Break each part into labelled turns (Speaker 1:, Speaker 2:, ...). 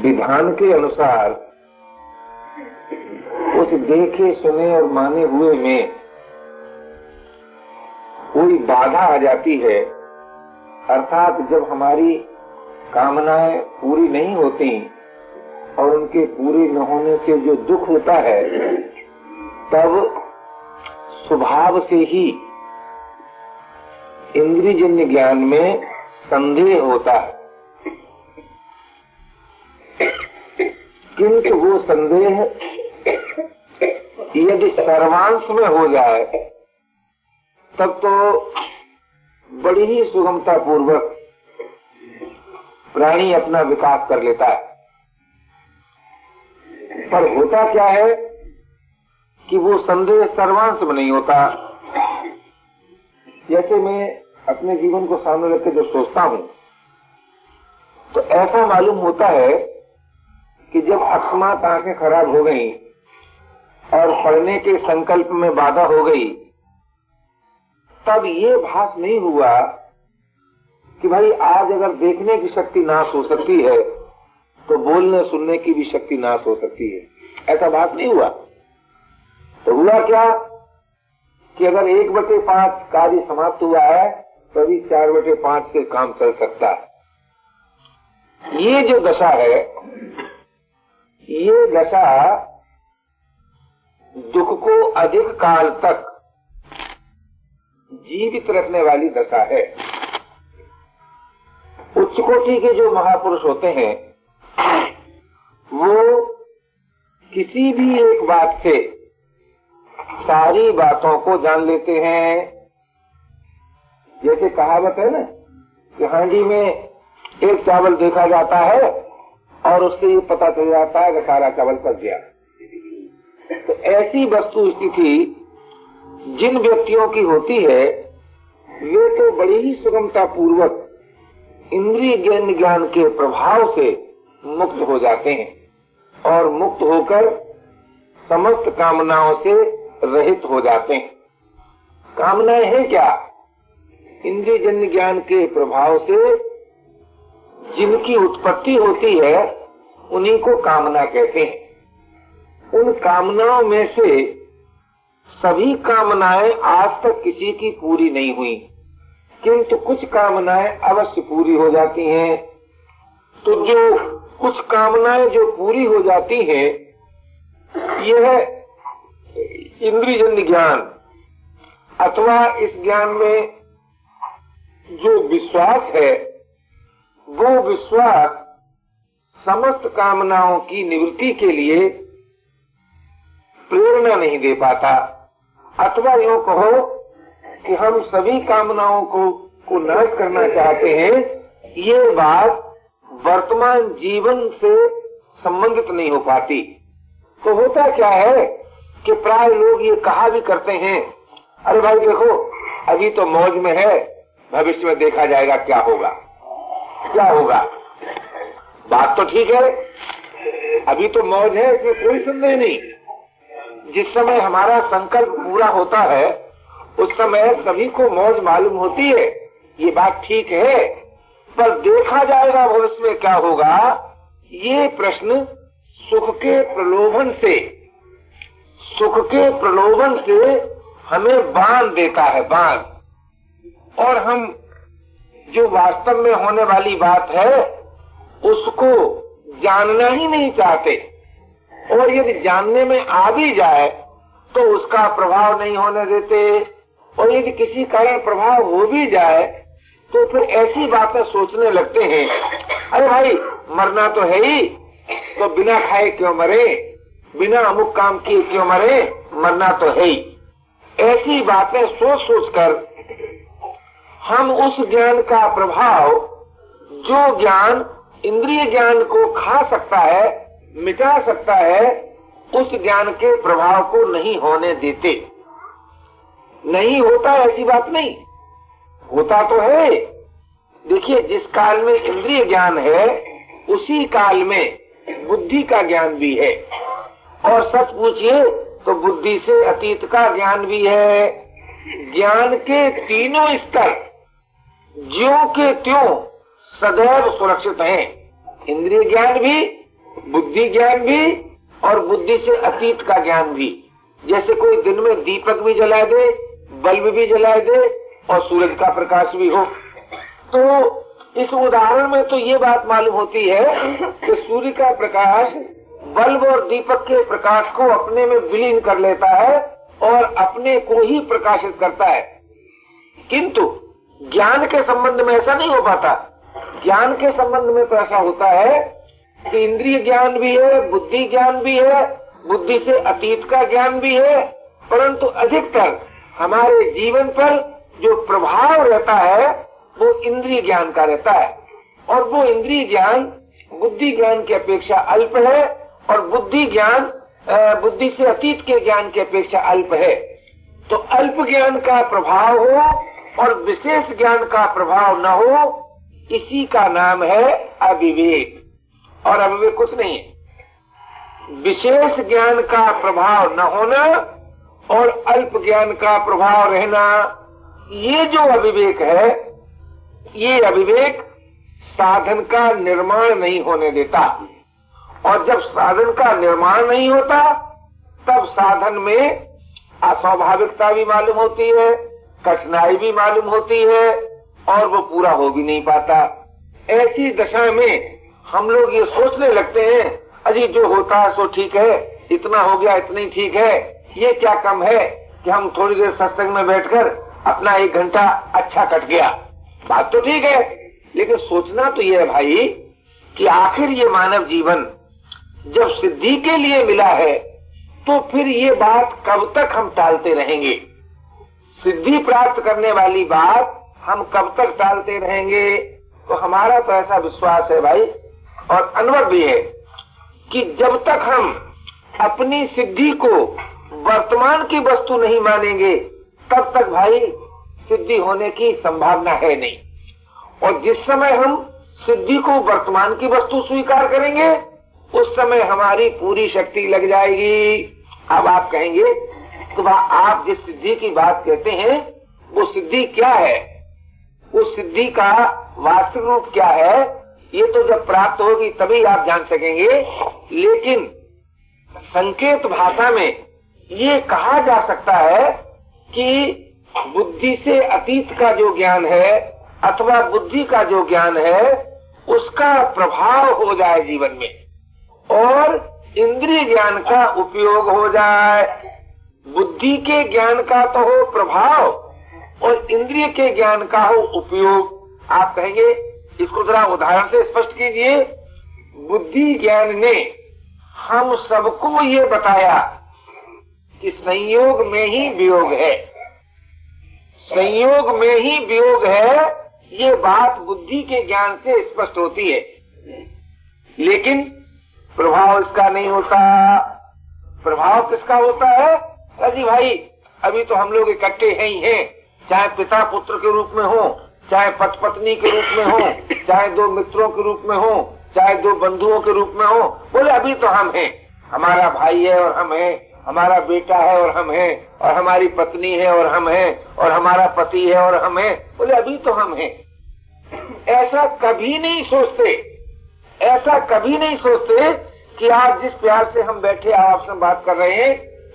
Speaker 1: विधान के अनुसार उस देखे सुने और माने हुए में कोई बाधा आ जाती है, अर्थात जब हमारी कामनाएं पूरी नहीं होती और उनके पूरी न होने से जो दुख होता है, तब स्वभाव से ही इंद्रियजन्य ज्ञान में संदेह होता है। किंतु वो संदेह यदि सर्वांश में हो जाए तब तो बड़ी ही सुगमता पूर्वक प्राणी अपना विकास कर लेता है। पर होता क्या है कि वो संदेह सर्वांश में नहीं होता। जैसे मैं अपने जीवन को सामने रख के जो सोचता हूं, तो ऐसा मालूम होता है कि जब अकस्मात आंखें खराब हो गई और पढ़ने के संकल्प में बाधा हो गई, तब ये भास नहीं हुआ कि भाई आज अगर देखने की शक्ति नाश हो सकती है तो बोलने सुनने की भी शक्ति नाश हो सकती है। ऐसा भास नहीं हुआ। तो हुआ क्या कि अगर 1/5 कार्य समाप्त हुआ है तो अभी 4/5 से काम चल सकता है। ये जो दशा है, ये दशा दुख को अधिक काल तक जीवित रखने वाली दशा है। उच्च कोटि के जो महापुरुष होते हैं वो किसी भी एक बात से सारी बातों को जान लेते हैं। जैसे कहावत है ना कि हांडी में एक चावल देखा जाता है और उससे ये पता चल जाता है कि सारा चावल पक गया। तो ऐसी वस्तु स्थिति जिन व्यक्तियों की होती है वे तो बड़ी ही सुगमता पूर्वक इंद्रिय ज्ञान के प्रभाव से मुक्त हो जाते हैं और मुक्त होकर समस्त कामनाओं से रहित हो जाते हैं। कामनाएं हैं क्या? इंद्रिय जन्य ज्ञान के प्रभाव से जिनकी उत्पत्ति होती है उन्हीं को कामना कहते हैं। उन कामनाओं में से सभी कामनाएं आज तक किसी की पूरी नहीं हुई, किंतु कुछ कामनाएं अवश्य पूरी हो जाती हैं। तो जो कुछ कामनाएं जो पूरी हो जाती हैं, यह इंद्रियजन्य ज्ञान अथवा इस ज्ञान में जो विश्वास है, वो विश्वास समस्त कामनाओं की निवृत्ति के लिए प्रेरणा नहीं दे पाता। अथवा यूं कहो कि हम सभी कामनाओं को नाश करना चाहते हैं, ये बात वर्तमान जीवन से संबंधित नहीं हो पाती। तो होता क्या है कि प्राय लोग ये कहा भी करते हैं, अरे भाई देखो अभी तो मौज में है, भविष्य में देखा जाएगा क्या होगा क्या होगा। बात तो ठीक है, अभी तो मौज है, इसमें कोई संदेह नहीं। जिस समय हमारा संकल्प पूरा होता है उस समय सभी को मौज मालूम होती है, ये बात ठीक है। पर देखा जाएगा भविष्य में क्या होगा, ये प्रश्न सुख के प्रलोभन से हमें बांध देता है, बांध। और हम जो वास्तव में होने वाली बात है उसको जानना ही नहीं चाहते, और यदि जानने में आ भी जाए तो उसका प्रभाव नहीं होने देते, और यदि किसी कारण प्रभाव हो भी जाए तो फिर ऐसी बातें सोचने लगते हैं, अरे भाई मरना तो है ही, तो बिना खाए क्यों मरे, बिना अमुक काम किए क्यों मरे, मरना तो है ही। ऐसी बातें सोच सोच कर हम उस ज्ञान का प्रभाव, जो ज्ञान इंद्रिय ज्ञान को खा सकता है, मिटा सकता है, उस ज्ञान के प्रभाव को नहीं होने देते। नहीं होता ऐसी बात नहीं, होता तो है। देखिए जिस काल में इंद्रिय ज्ञान है उसी काल में बुद्धि का ज्ञान भी है, और सच पूछिए तो बुद्धि से अतीत का ज्ञान भी है। ज्ञान के तीनों स्तर ज्यों के त्यों सदैव सुरक्षित हैं। इंद्रिय ज्ञान भी, बुद्धि ज्ञान भी और बुद्धि से अतीत का ज्ञान भी। जैसे कोई दिन में दीपक भी जला दे, बल्ब भी जला दे और सूरज का प्रकाश भी हो। तो इस उदाहरण में तो ये बात मालूम होती है कि सूर्य का प्रकाश बल्ब और दीपक के प्रकाश को अपने में विलीन कर लेता है और अपने को ही प्रकाशित करता है। किंतु ज्ञान के संबंध में ऐसा नहीं हो पाता। ज्ञान के संबंध में तो ऐसा होता है कि इंद्रिय ज्ञान भी है, बुद्धि ज्ञान भी है, बुद्धि से अतीत का ज्ञान भी है, परंतु अधिकतर हमारे जीवन पर जो प्रभाव रहता है वो इंद्रिय ज्ञान का रहता है। और वो इंद्रिय ज्ञान बुद्धि ज्ञान की अपेक्षा अल्प है और बुद्धि ज्ञान बुद्धि से अतीत के ज्ञान की अपेक्षा अल्प है। तो अल्प ज्ञान का प्रभाव हो और विशेष ज्ञान का प्रभाव न हो, इसी का नाम है अविवेक। और अविवेक कुछ नहीं है। विशेष ज्ञान का प्रभाव न होना और अल्प ज्ञान का प्रभाव रहना, ये जो अविवेक है, ये अविवेक साधन का निर्माण नहीं होने देता। और जब साधन का निर्माण नहीं होता तब साधन में अस्वाभाविकता भी मालूम होती है, कठिनाई भी मालूम होती है और वो पूरा हो भी नहीं पाता। ऐसी दशा में हम लोग ये सोचने लगते हैं, अजी जो होता है सो ठीक है, इतना हो गया इतना ही ठीक है, ये क्या कम है कि हम थोड़ी देर सत्संग में बैठकर अपना 1 घंटा अच्छा कट गया। बात तो ठीक है, लेकिन सोचना तो ये है भाई कि आखिर ये मानव जीवन जब सिद्धि के लिए मिला है तो फिर ये बात कब तक हम टालते रहेंगे? सिद्धि प्राप्त करने वाली बात हम कब तक टालते रहेंगे? तो हमारा तो ऐसा विश्वास है भाई और अनुभव भी है कि जब तक हम अपनी सिद्धि को वर्तमान की वस्तु नहीं मानेंगे तब तक भाई सिद्धि होने की संभावना है नहीं। और जिस समय हम सिद्धि को वर्तमान की वस्तु स्वीकार करेंगे उस समय हमारी पूरी शक्ति लग जाएगी। अब आप कहेंगे तो आप जिस सिद्धि की बात कहते हैं वो सिद्धि क्या है, उस सिद्धि का वास्तविक रूप क्या है, ये तो जब प्राप्त होगी तभी आप जान सकेंगे। लेकिन संकेत भाषा में ये कहा जा सकता है कि बुद्धि से अतीत का जो ज्ञान है अथवा बुद्धि का जो ज्ञान है उसका प्रभाव हो जाए जीवन में और इंद्रिय ज्ञान का उपयोग हो जाए। बुद्धि के ज्ञान का तो हो प्रभाव और इंद्रिय के ज्ञान का हो उपयोग। आप कहेंगे इसको जरा उदाहरण से स्पष्ट कीजिए। बुद्धि ज्ञान ने हम सबको ये बताया कि संयोग में ही वियोग है, संयोग में ही वियोग है, ये बात बुद्धि के ज्ञान से स्पष्ट होती है। लेकिन प्रभाव इसका नहीं होता। प्रभाव किसका होता है? अजी भाई अभी तो हम लोग इकट्ठे हैं ही हैं, चाहे पिता पुत्र के रूप में हो, चाहे पति पत्नी के रूप में हो, चाहे 2 मित्रों के रूप में हो, चाहे 2 बंधुओं के रूप में हो। बोले अभी तो हम हैं, हमारा भाई है और हम हैं, हमारा बेटा है और हम हैं, और हमारी पत्नी है और हम हैं, और हमारा पति है और हम हैं। बोले अभी तो हम हैं। ऐसा कभी नहीं सोचते, ऐसा कभी नहीं सोचते कि आज जिस प्यार से हम बैठे आपसे बात कर रहे हैं,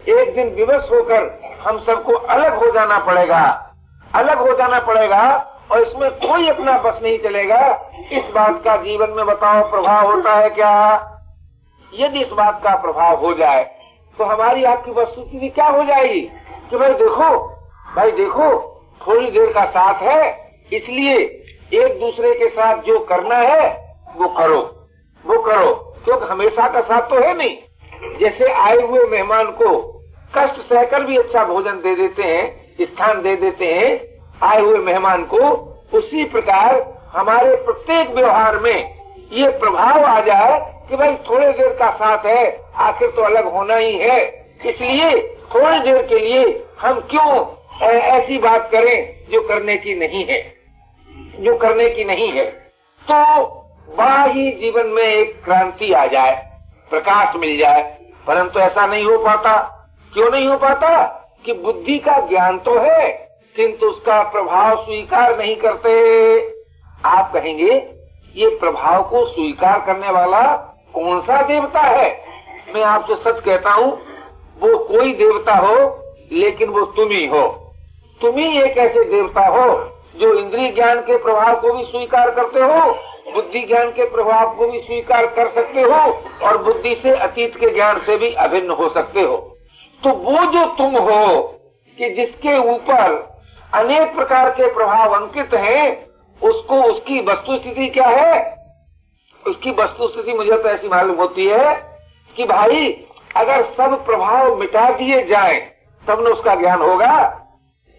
Speaker 1: एक दिन विवश होकर हम सबको अलग हो जाना पड़ेगा, अलग हो जाना पड़ेगा और इसमें कोई अपना बस नहीं चलेगा। इस बात का जीवन में बताओ प्रभाव होता है क्या? यदि इस बात का प्रभाव हो जाए तो हमारी आपकी वस्तुस्थिति क्या हो जाएगी कि भाई देखो थोड़ी देर का साथ है, इसलिए एक दूसरे के साथ जो करना है वो करो, क्योंकि हमेशा का साथ तो है नहीं। जैसे आए हुए मेहमान को कष्ट सहकर भी अच्छा भोजन दे देते हैं, स्थान दे देते हैं आए हुए मेहमान को, उसी प्रकार हमारे प्रत्येक व्यवहार में ये प्रभाव आ जाए कि भाई थोड़ी देर का साथ है, आखिर तो अलग होना ही है, इसलिए थोड़ी देर के लिए हम क्यों ऐसी बात करें जो करने की नहीं है, जो करने की नहीं है। तो बड़ा ही जीवन में एक क्रांति आ जाए, प्रकाश मिल जाए, परंतु ऐसा नहीं हो पाता। क्यों नहीं हो पाता? कि बुद्धि का ज्ञान तो है किंतु उसका प्रभाव स्वीकार नहीं करते। आप कहेंगे ये प्रभाव को स्वीकार करने वाला कौन सा देवता है? मैं आपसे सच कहता हूँ, वो कोई देवता हो लेकिन वो तुम ही हो। तुम ही एक ऐसे देवता हो जो इंद्रिय ज्ञान के प्रभाव को भी स्वीकार करते हो, बुद्धि ज्ञान के प्रभाव को भी स्वीकार कर सकते हो और बुद्धि से अतीत के ज्ञान से भी अभिन्न हो सकते हो। तो वो जो तुम हो कि जिसके ऊपर अनेक प्रकार के प्रभाव अंकित हैं, उसको उसकी वस्तु स्थिति क्या है? उसकी वस्तु स्थिति मुझे तो ऐसी मालूम होती है कि भाई अगर सब प्रभाव मिटा दिए जाएं तब न उसका ज्ञान होगा।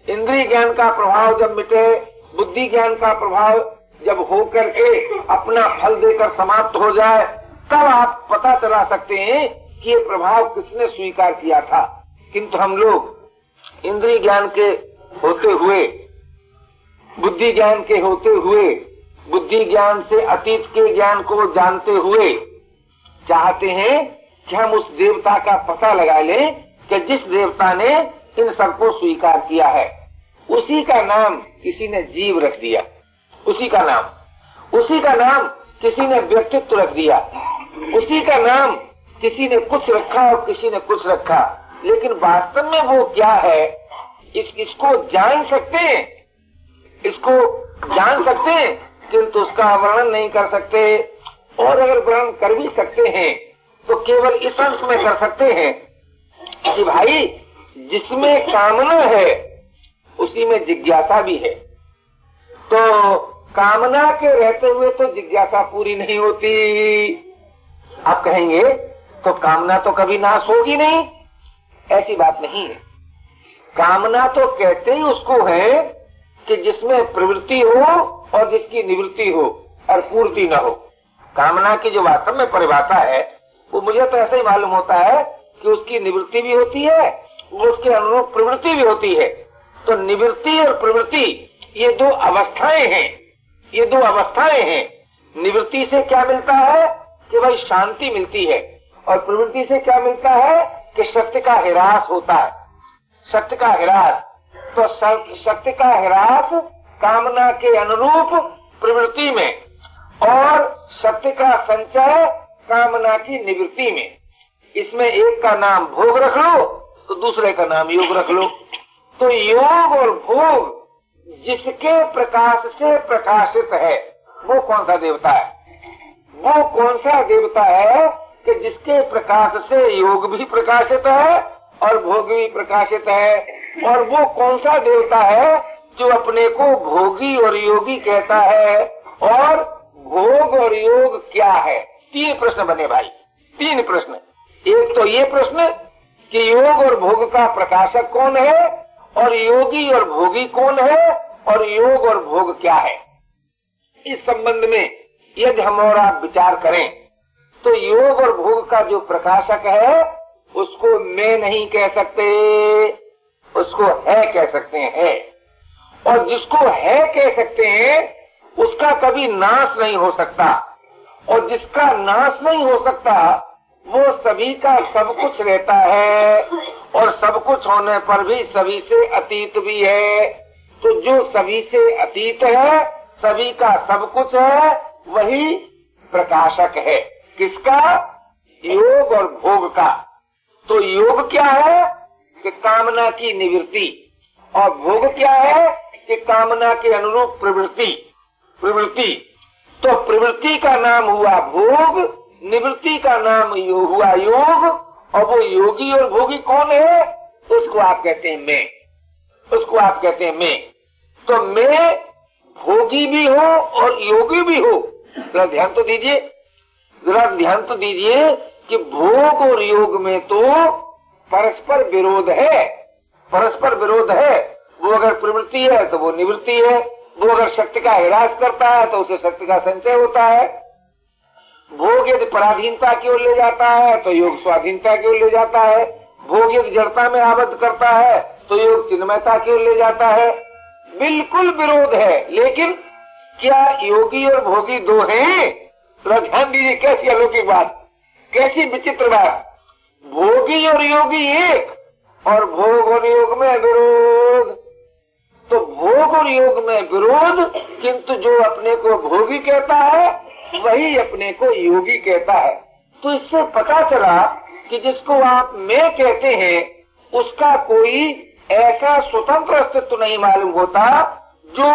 Speaker 1: इंद्रिय ज्ञान का प्रभाव जब मिटे, बुद्धि ज्ञान का प्रभाव जब होकर के अपना फल देकर समाप्त हो जाए, तब आप पता चला सकते हैं कि ये प्रभाव किसने स्वीकार किया था। किंतु हम लोग इंद्रिय ज्ञान के होते हुए, बुद्धि ज्ञान के होते हुए, बुद्धि ज्ञान से अतीत के ज्ञान को जानते हुए चाहते हैं कि हम उस देवता का पता लगा लें कि जिस देवता ने इन सबको स्वीकार किया है। उसी का नाम किसी ने जीव रख दिया, उसी का नाम किसी ने व्यक्तित्व रख दिया, उसी का नाम किसी ने कुछ रखा और किसी ने कुछ रखा। लेकिन वास्तव में वो क्या है, इसको जान सकते हैं, किंतु उसका वर्णन नहीं कर सकते। और अगर वर्णन कर भी सकते हैं तो केवल इस अंश में कर सकते हैं कि भाई जिसमें कामना है उसी में जिज्ञासा भी है। तो कामना के रहते हुए तो जिज्ञासा पूरी नहीं होती। आप कहेंगे तो कामना तो कभी नाश होगी नहीं, ऐसी बात नहीं है। कामना तो कहते ही उसको है कि जिसमें प्रवृत्ति हो और जिसकी निवृत्ति हो और पूर्ति न हो। कामना की जो वास्तव में परिभाषा है वो मुझे तो ऐसा ही मालूम होता है कि उसकी निवृत्ति भी होती है, वो उसके अनुरूप प्रवृत्ति भी होती है। तो निवृत्ति और प्रवृत्ति ये दो अवस्थाएं हैं, निवृत्ति से क्या मिलता है कि भाई शांति मिलती है, और प्रवृत्ति से क्या मिलता है कि सत्य का ह्रास होता है, सत्य का ह्रास। तो सत्य का ह्रास कामना के अनुरूप प्रवृत्ति में, और सत्य का संचय कामना की निवृत्ति में। इसमें एक का नाम भोग रख लो तो दूसरे का नाम योग रख लो। तो योग और भोग जिसके प्रकाश से प्रकाशित है वो कौन सा देवता है? वो कौन सा देवता है कि जिसके प्रकाश से योग भी प्रकाशित है और भोग भी प्रकाशित है? और वो कौन सा देवता है जो अपने को भोगी और योगी कहता है? और भोग और योग क्या है? 3 प्रश्न बने भाई, 3 प्रश्न। एक तो ये प्रश्न कि योग और भोग का प्रकाशक कौन है, और योगी और भोगी कौन है, और योग और भोग क्या है। इस संबंध में यदि हम और आप विचार करें तो योग और भोग का जो प्रकाशक है उसको मैं नहीं कह सकते, उसको है कह सकते हैं। और जिसको है कह सकते हैं उसका कभी नाश नहीं हो सकता, और जिसका नाश नहीं हो सकता वो सभी का सब कुछ रहता है, और सब कुछ होने पर भी सभी से अतीत भी है। तो जो सभी से अतीत है, सभी का सब कुछ है, वही प्रकाशक है। किसका? योग और भोग का। तो योग क्या है कि कामना की निवृत्ति, और भोग क्या है कि कामना के अनुरूप प्रवृत्ति। तो प्रवृत्ति का नाम हुआ भोग, निवृत्ति का नाम हुआ योग, और वो योगी और भोगी कौन है? उसको आप कहते हैं मैं, उसको आप कहते हैं मैं। तो मैं भोगी भी हो और योगी भी हो। जरा ध्यान तो दीजिए, कि भोग और योग में तो परस्पर विरोध है, परस्पर विरोध है। वो अगर प्रवृत्ति है तो वो निवृत्ति है, वो अगर शक्ति का ह्रास करता है तो उसे शक्ति का संचय होता है। भोग यदि पराधीनता की ओर ले जाता है तो योग स्वाधीनता की ओर ले जाता है। भोग यदि जड़ता में आबद्ध करता है तो योग चिन्मयता की ओर ले जाता है। बिल्कुल विरोध है। लेकिन क्या योगी और भोगी दो हैं? तो ध्यान दीजिए, कैसी अलौकिक बात, कैसी विचित्र बात। भोगी और योगी एक, और भोग और योग में विरोध। तो भोग और योग में विरोध, किंतु जो अपने को भोगी कहता है वही अपने को योगी कहता है। तो इससे पता चला कि जिसको आप मैं कहते हैं उसका कोई ऐसा स्वतंत्र अस्तित्व नहीं मालूम होता जो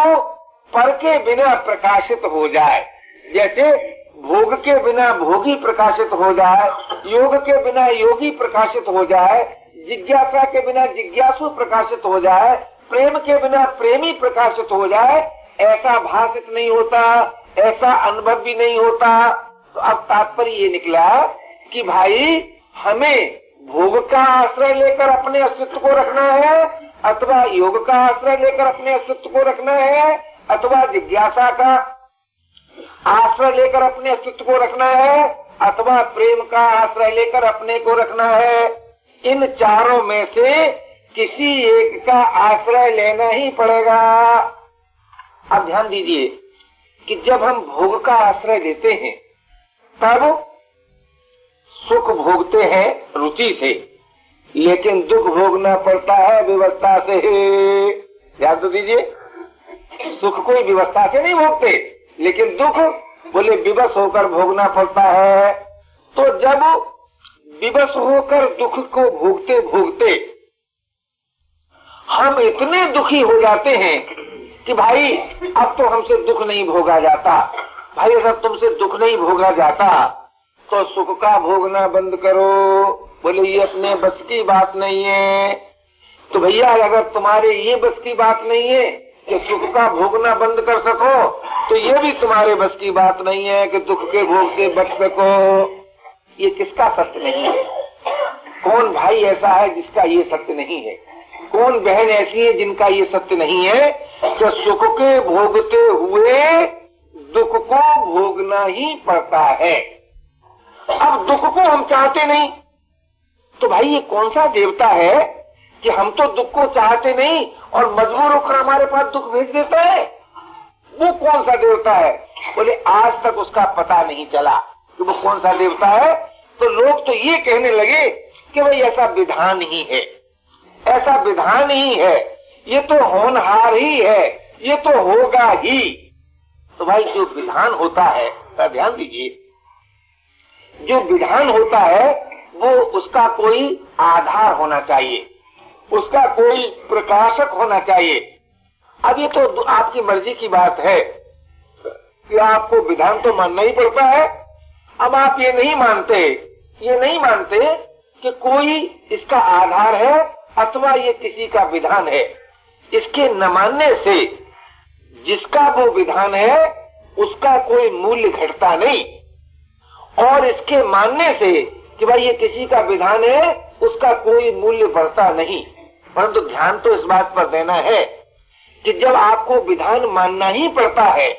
Speaker 1: पर के बिना प्रकाशित हो जाए। जैसे भोग के बिना भोगी प्रकाशित हो जाए, योग के बिना योगी प्रकाशित हो जाए, जिज्ञासा के बिना जिज्ञासु प्रकाशित हो जाए, प्रेम के बिना प्रेमी प्रकाशित हो जाए, ऐसा भाषित नहीं होता, ऐसा अनुभव भी नहीं होता। तो अब तात्पर्य ये निकला कि भाई हमें भोग का आश्रय लेकर अपने अस्तित्व को रखना है, अथवा योग का आश्रय लेकर अपने अस्तित्व को रखना है, अथवा जिज्ञासा का आश्रय लेकर अपने अस्तित्व को रखना है, अथवा प्रेम का आश्रय लेकर अपने को रखना है। इन चारों में से किसी एक का आश्रय लेना ही पड़ेगा। अब ध्यान दीजिए कि जब हम भोग का आश्रय लेते हैं तब सुख भोगते हैं रुचि से, लेकिन दुख भोगना पड़ता है व्यवस्था से। याद तो दीजिए, सुख कोई व्यवस्था से नहीं भोगते, लेकिन दुख बोले विवश होकर भोगना पड़ता है। तो जब विवश होकर दुख को भोगते भोगते हम इतने दुखी हो जाते हैं कि भाई अब तो हमसे दुख नहीं भोगा जाता। भाई अगर तुमसे दुख नहीं भोगा जाता तो सुख का भोगना बंद करो। बोले ये अपने बस की बात नहीं है। तो भैया अगर तुम्हारे ये बस की बात नहीं है कि सुख का भोगना बंद कर सको, तो ये भी तुम्हारे बस की बात नहीं है कि दुख के भोग से बच सको। ये किसका सत्य नहीं है? कौन भाई ऐसा है जिसका ये सत्य नहीं है? कौन बहन ऐसी है जिनका ये सत्य नहीं है कि सुख के भोगते हुए दुख को भोगना ही पड़ता है। अब दुख को हम चाहते नहीं, तो भाई ये कौन सा देवता है कि हम तो दुख को चाहते नहीं और मजबूर होकर हमारे पास दुख भेज देता है? वो कौन सा देवता है? बोले आज तक उसका पता नहीं चला कि वो कौन सा देवता है। तो लोग तो ये कहने लगे कि भाई ऐसा विधान ही है, ऐसा विधान ही है, ये तो होनहार ही है, ये तो होगा ही। तो भाई जो विधान होता है, ध्यान दीजिए, जो विधान होता है वो उसका कोई आधार होना चाहिए, उसका कोई प्रकाशक होना चाहिए। अब ये तो आपकी मर्जी की बात है कि आपको विधान तो मानना ही पड़ता है। अब आप ये नहीं मानते कि कोई इसका आधार है अथवा ये किसी का विधान है। इसके न मानने से जिसका वो विधान है उसका कोई मूल्य घटता नहीं, और इसके मानने से कि भाई ये किसी का विधान है उसका कोई मूल्य बढ़ता नहीं। परंतु ध्यान तो इस बात पर देना है कि जब आपको विधान मानना ही पड़ता है,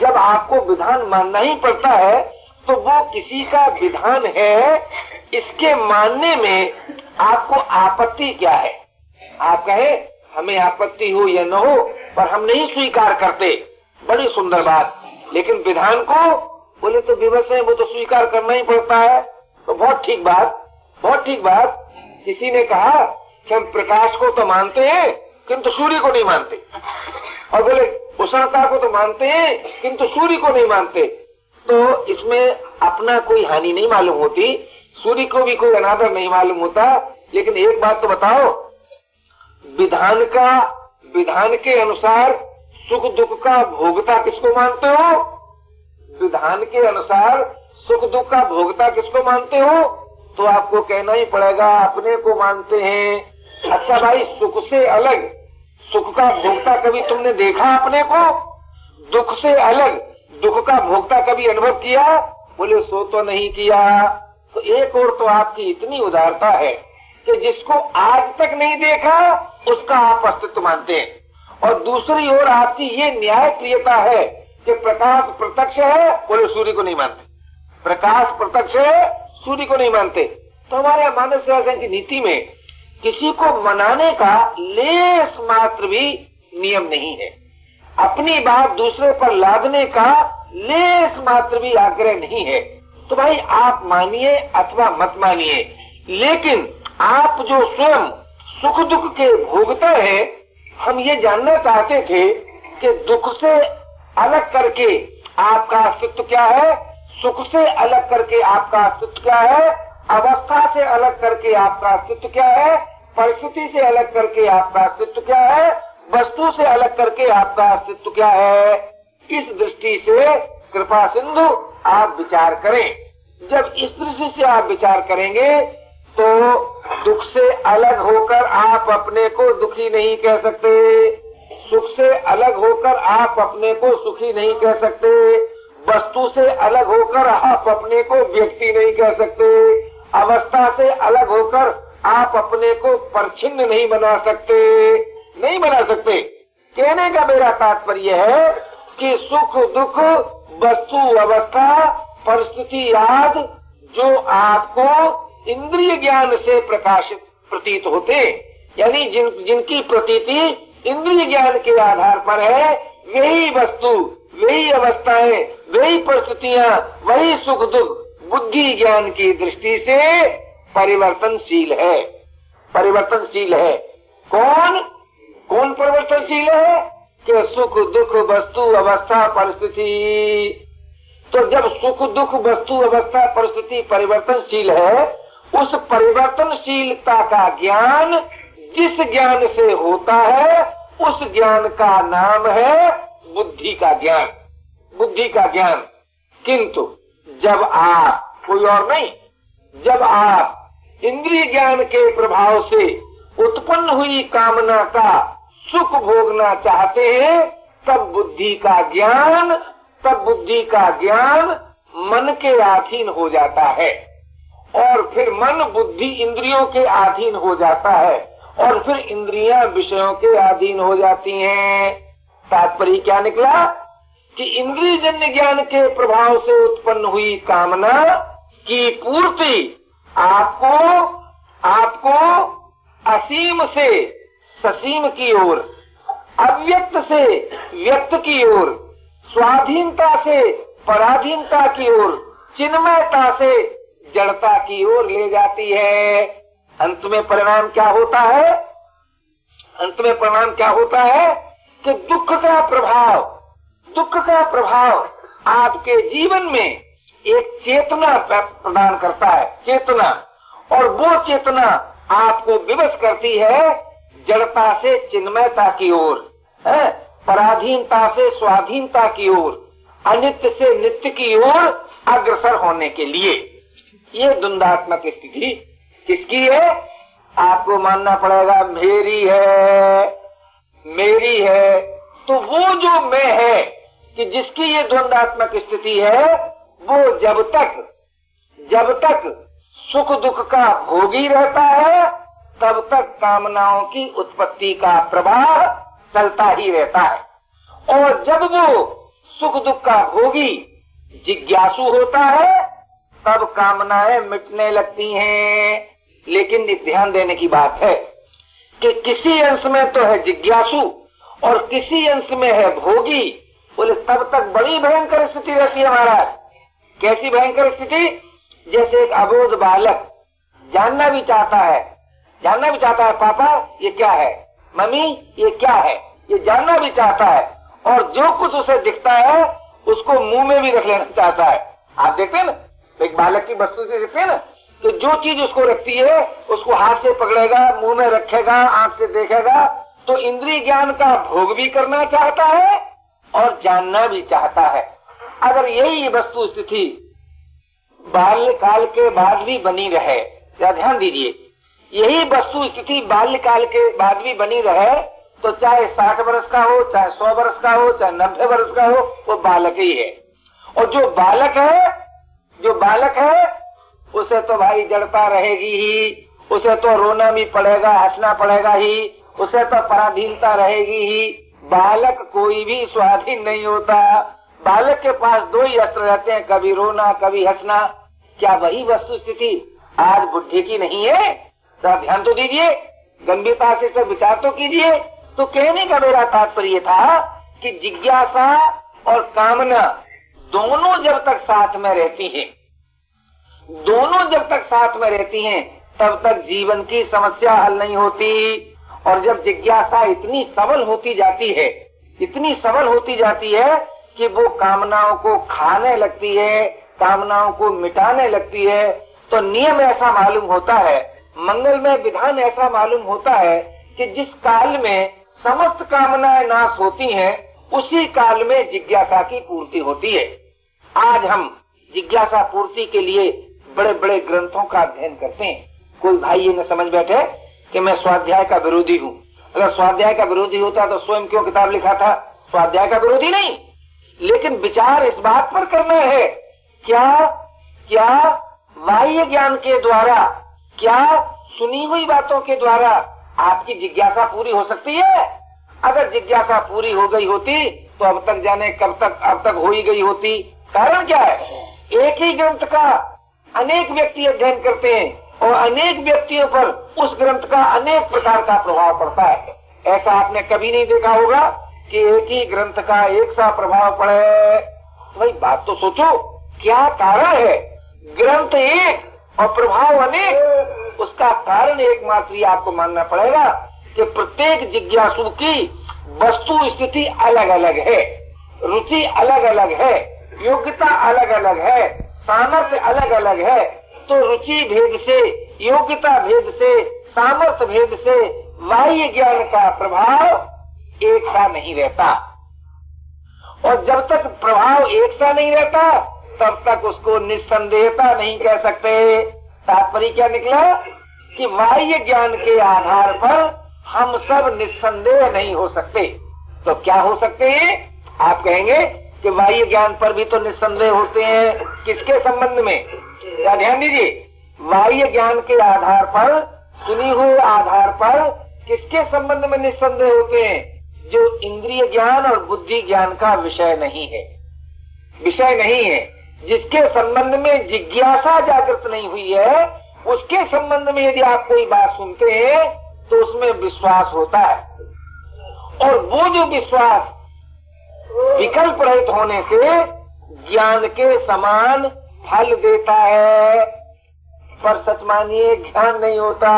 Speaker 1: जब आपको विधान मानना ही पड़ता है, तो वो किसी का विधान है, इसके मानने में आपको आपत्ति क्या है? आप कहे हमें आपत्ति हो या न हो, पर हम नहीं स्वीकार करते, बड़ी सुंदर बात। लेकिन विधान को बोले तो विवश है, वो तो स्वीकार करना ही पड़ता है। तो बहुत ठीक बात, बहुत ठीक बात। किसी ने कहा कि हम प्रकाश को तो मानते हैं किंतु सूर्य को नहीं मानते, और बोले उष्णता को तो मानते हैं किंतु सूर्य को नहीं मानते। तो इसमें अपना कोई हानि नहीं मालूम होती, सूर्य को भी कोई अनादर नहीं मालूम होता। लेकिन एक बात तो बताओ, विधान के अनुसार सुख दुख का भोगता किसको मानते हो? विधान के अनुसार सुख दुख का भोगता किसको मानते हो? तो आपको कहना ही पड़ेगा अपने को मानते हैं। अच्छा भाई, सुख से अलग सुख का भोगता कभी तुमने देखा अपने को? दुख से अलग दुख का भोगता कभी अनुभव किया? बोले सो तो नहीं किया। तो एक और तो आपकी इतनी उदारता है कि जिसको आज तक नहीं देखा उसका आप अस्तित्व मानते हैं, और दूसरी ओर आपकी ये न्याय प्रियता है कि प्रकाश प्रत्यक्ष है, बोले सूर्य को नहीं मानते। प्रकाश प्रत्यक्ष है, सूर्य को नहीं मानते। तो हमारे मानव सेवा की नीति में किसी को मनाने का लेस मात्र भी नियम नहीं है, अपनी बात दूसरे पर लादने का लेस मात्र भी आग्रह नहीं है। तो भाई आप मानिए अथवा मत मानिए, लेकिन आप जो स्वयं सुख दुख के भोगता है, हम ये जानना चाहते थे कि दुख से अलग करके आपका अस्तित्व क्या है, सुख से अलग करके आपका अस्तित्व क्या है, अवस्था से अलग करके आपका अस्तित्व क्या है, परिस्थिति से अलग करके आपका अस्तित्व क्या है, वस्तु से अलग करके आपका अस्तित्व क्या है। इस दृष्टि से कृपा सिंधु आप विचार करें। जब इस दृष्टि से आप विचार करेंगे तो दुख से अलग होकर आप अपने को दुखी नहीं कह सकते, सुख से अलग होकर आप अपने को सुखी नहीं कह सकते, वस्तु से अलग होकर आप अपने को व्यक्ति नहीं कह सकते, अवस्था से अलग होकर आप अपने को परछिन्न नहीं बना सकते, नहीं बना सकते। कहने का मेरा तात्पर्य है कि सुख दुख वस्तु अवस्था परिस्थिति आदि जो आपको इंद्रिय ज्ञान से प्रकाशित प्रतीत होते, यानी जिनकी प्रतीति इंद्रिय ज्ञान के आधार पर है, वही वस्तु, वही अवस्थाएं, वही परिस्थितियां, वही सुख दुख बुद्धि ज्ञान की दृष्टि से परिवर्तनशील है, परिवर्तनशील है। कौन कौन परिवर्तनशील है कि सुख दुख वस्तु अवस्था परिस्थिति। तो जब सुख दुख वस्तु अवस्था परिस्थिति परिवर्तनशील है, उस परिवर्तनशीलता का ज्ञान जिस ज्ञान से होता है उस ज्ञान का नाम है बुद्धि का ज्ञान, बुद्धि का ज्ञान। किंतु जब आप, कोई और नहीं, जब आप इंद्रिय ज्ञान के प्रभाव से उत्पन्न हुई कामना का सुख भोगना चाहते हैं, तब बुद्धि का ज्ञान, तब बुद्धि का ज्ञान मन के अधीन हो जाता है, और फिर मन बुद्धि इंद्रियों के अधीन हो जाता है, और फिर इंद्रियां विषयों के अधीन हो जाती हैं। तात्पर्य क्या निकला कि इंद्रिय जन्य ज्ञान के प्रभाव से उत्पन्न हुई कामना की पूर्ति आपको असीम से ससीम की ओर, अव्यक्त से व्यक्त की ओर, स्वाधीनता से पराधीनता की ओर, चिन्मयता से जड़ता की ओर ले जाती है। अंत में परिणाम क्या होता है, अंत में परिणाम क्या होता है कि दुख का प्रभाव आपके जीवन में एक चेतना प्रदान करता है, चेतना, और वो चेतना आपको विवश करती है जड़ता से चिन्मयता की ओर, पराधीनता से स्वाधीनता की ओर, अनित्य से नित्य की ओर अग्रसर होने के लिए। ये द्वंद्वात्मक स्थिति किसकी है? आपको मानना पड़ेगा मेरी है, मेरी है। तो वो जो मैं है कि जिसकी ये द्वंद्वात्मक स्थिति है, वो जब तक सुख दुख का भोगी रहता है, तब तक कामनाओं की उत्पत्ति का प्रवाह चलता ही रहता है। और जब वो सुख दुख का भोगी जिज्ञासु होता है, तब कामनाएं मिटने लगती हैं। लेकिन ध्यान देने की बात है कि किसी अंश में तो है जिज्ञासु और किसी अंश में है भोगी। बोले तब तक बड़ी भयंकर स्थिति रहती है महाराज। कैसी भयंकर स्थिति? जैसे एक अबोध बालक जानना भी चाहता है, पापा ये क्या है, मम्मी ये क्या है, ये जानना भी चाहता है, और जो कुछ उसे दिखता है उसको मुंह में भी रख लेना चाहता है। आप देखते हैं ना, एक बालक की वस्तु से देखते हैं ना, तो जो चीज उसको रखती है उसको हाथ से पकड़ेगा, मुंह में रखेगा, आंख से देखेगा, तो इंद्रिय ज्ञान का भोग भी करना चाहता है और जानना भी चाहता है। अगर यही वस्तु स्थिति बाल्यकाल के बाद भी बनी रहे, या ध्यान दीजिए, यही वस्तु स्थिति बाल्यकाल के बाद भी बनी रहे, तो चाहे 60 वर्ष का हो, चाहे 100 वर्ष का हो, चाहे 90 वर्ष का हो, वो बालक ही है। और जो बालक है उसे तो भाई जड़ता रहेगी ही, उसे तो रोना भी पड़ेगा, हंसना पड़ेगा ही, उसे तो पराधीनता रहेगी ही। बालक कोई भी स्वाधीन नहीं होता। बालक के पास दो ही अस्त्र रहते हैं, कभी रोना कभी हंसना। क्या वही वस्तु स्थिति आज बुद्धि की नहीं है? तो ध्यान तो दीजिए, गंभीरता से तो विचार तो कीजिए। तो कहने का मेरा तात्पर्य था कि जिज्ञासा और कामना दोनों जब तक साथ में रहती हैं, तब तक जीवन की समस्या हल नहीं होती। और जब जिज्ञासा इतनी सबल होती जाती है कि वो कामनाओं को खाने लगती है, कामनाओं को मिटाने लगती है, तो नियम ऐसा मालूम होता है, मंगलमय विधान ऐसा मालूम होता है कि जिस काल में समस्त कामनाएं नाश होती हैं, उसी काल में जिज्ञासा की पूर्ति होती है। आज हम जिज्ञासा पूर्ति के लिए बड़े बड़े ग्रंथों का अध्ययन करते हैं। कोई भाई ये न समझ बैठे कि मैं स्वाध्याय का विरोधी हूँ। अगर स्वाध्याय का विरोधी होता तो स्वयं क्यों किताब लिखा था? स्वाध्याय का विरोधी नहीं, लेकिन विचार इस बात पर करना है, क्या बाह्य ज्ञान के द्वारा, क्या सुनी हुई बातों के द्वारा आपकी जिज्ञासा पूरी हो सकती है? अगर जिज्ञासा पूरी हो गई होती तो अब तक जाने कब तक अब तक हो ही गई होती। कारण क्या है? एक ही ग्रंथ का अनेक व्यक्ति अध्ययन करते हैं और अनेक व्यक्तियों पर उस ग्रंथ का अनेक प्रकार का प्रभाव पड़ता है। ऐसा आपने कभी नहीं देखा होगा कि एक ही ग्रंथ का एक सा प्रभाव पड़े। भाई बात तो सोचो, क्या कारण है? ग्रंथ एक और प्रभाव अनेक। उसका कारण एकमात्र आपको मानना पड़ेगा कि प्रत्येक जिज्ञासु की वस्तु स्थिति अलग अलग है, रुचि अलग अलग है, योग्यता अलग अलग है, सामर्थ्य अलग अलग है। तो रुचि भेद से, योग्यता भेद से, सामर्थ्य भेद से बाह्य ज्ञान का प्रभाव एक सा नहीं रहता। और जब तक प्रभाव एक सा नहीं रहता तब तक उसको निस्संदेहता नहीं कह सकते। तात्पर्य क्या निकला कि बाह्य ज्ञान के आधार पर हम सब निस्संदेह नहीं हो सकते। तो क्या हो सकते हैं? आप कहेंगे कि बाह्य ज्ञान पर भी तो निस्संदेह होते हैं। किसके संबंध में? क्या ध्यान दीजिए, बाह्य ज्ञान के आधार पर, सुनी हुए आधार पर किसके संबंध में निस्संदेह होते हैं? जो इंद्रिय ज्ञान और बुद्धि ज्ञान का विषय नहीं है, विषय नहीं है, जिसके संबंध में जिज्ञासा जागृत नहीं हुई है, उसके संबंध में यदि आप कोई बात सुनते हैं तो उसमें विश्वास होता है। और वो जो विश्वास विकल्प रहित होने से ज्ञान के समान फल देता है। पर सच मानिए ज्ञान नहीं होता।